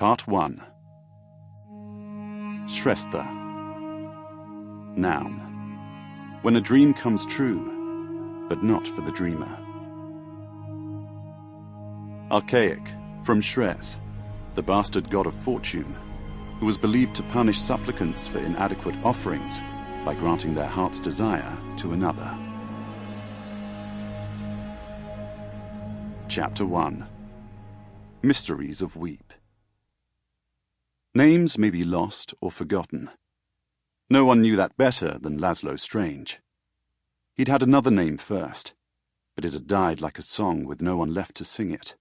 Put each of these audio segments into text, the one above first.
Part 1. Shrestha. Noun. When a dream comes true, but not for the dreamer. Archaic, from Shres, the bastard god of fortune, who was believed to punish supplicants for inadequate offerings by granting their heart's desire to another. Chapter 1. Mysteries of Weep. Names may be lost or forgotten. No one knew that better than Laszlo Strange. He'd had another name first, but it had died like a song with no one left to sing it.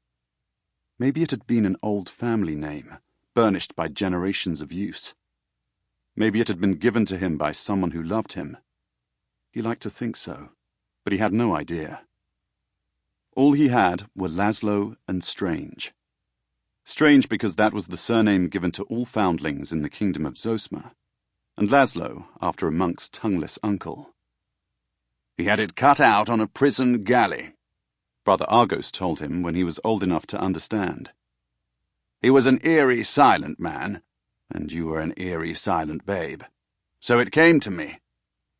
Maybe it had been an old family name, burnished by generations of use. Maybe it had been given to him by someone who loved him. He liked to think so, but he had no idea. All he had were Laszlo and Strange. Strange because that was the surname given to all foundlings in the kingdom of Zosma, and Laszlo after a monk's tongueless uncle. He had it cut out on a prison galley, Brother Argos told him when he was old enough to understand. He was an eerie, silent man, and you were an eerie, silent babe. So it came to me,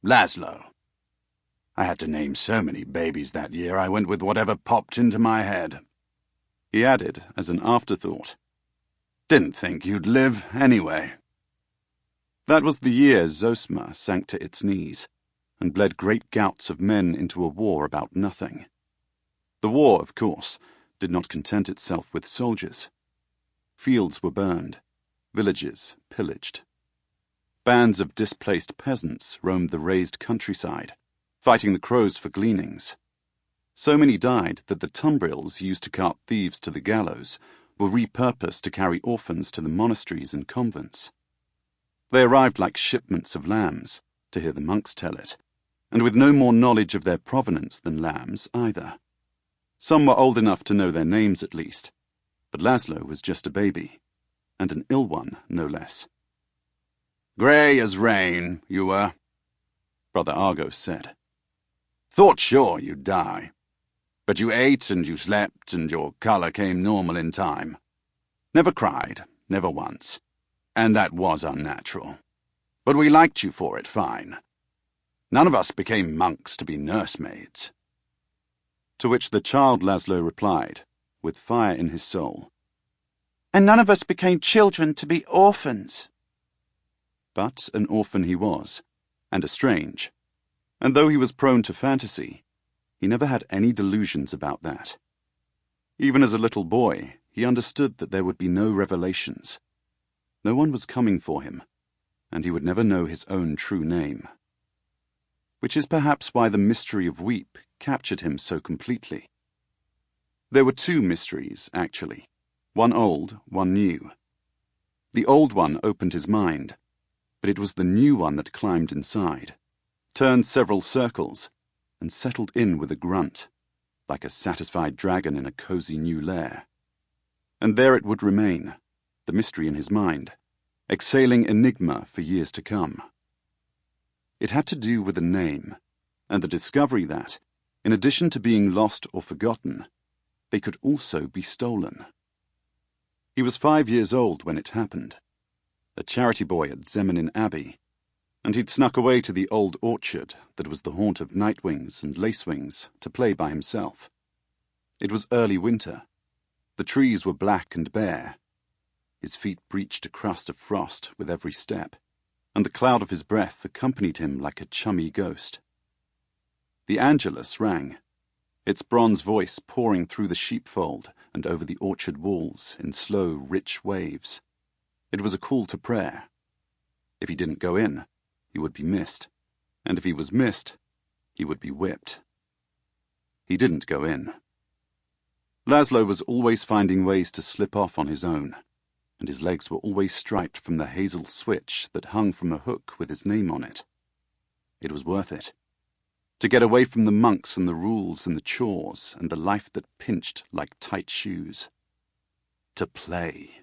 Laszlo. I had to name so many babies that year I went with whatever popped into my head. He added, as an afterthought, "Didn't think you'd live, anyway." That was the year Zosma sank to its knees, and bled great gouts of men into a war about nothing. The war, of course, did not content itself with soldiers. Fields were burned, villages pillaged. Bands of displaced peasants roamed the raised countryside, fighting the crows for gleanings. So many died that the tumbrils used to cart thieves to the gallows were repurposed to carry orphans to the monasteries and convents. They arrived like shipments of lambs, to hear the monks tell it, and with no more knowledge of their provenance than lambs either. Some were old enough to know their names at least, but Laszlo was just a baby, and an ill one no less. "Grey as rain, you were," Brother Argos said. "Thought sure you'd die. But you ate and you slept and your colour came normal in time. Never cried, never once. And that was unnatural. But we liked you for it fine. None of us became monks to be nursemaids." To which the child Laszlo replied, with fire in his soul, "And none of us became children to be orphans." But an orphan he was, and a Strange, and though he was prone to fantasy, he never had any delusions about that. Even as a little boy, he understood that there would be no revelations. No one was coming for him, and he would never know his own true name. Which is perhaps why the mystery of Weep captured him so completely. There were two mysteries, actually, one old, one new. The old one opened his mind, but it was the new one that climbed inside, turned several circles, and settled in with a grunt, like a satisfied dragon in a cozy new lair. And there it would remain, the mystery in his mind, exhaling enigma for years to come. It had to do with a name, and the discovery that, in addition to being lost or forgotten, they could also be stolen. He was 5 years old when it happened, a charity boy at Zemenin Abbey, and he'd snuck away to the old orchard that was the haunt of nightwings and lacewings to play by himself. It was early winter. The trees were black and bare. His feet breached a crust of frost with every step, and the cloud of his breath accompanied him like a chummy ghost. The Angelus rang, its bronze voice pouring through the sheepfold and over the orchard walls in slow, rich waves. It was a call to prayer. If he didn't go in, he would be missed, and if he was missed, he would be whipped. He didn't go in. Laszlo was always finding ways to slip off on his own, and his legs were always striped from the hazel switch that hung from a hook with his name on it. It was worth it. To get away from the monks and the rules and the chores and the life that pinched like tight shoes. To play.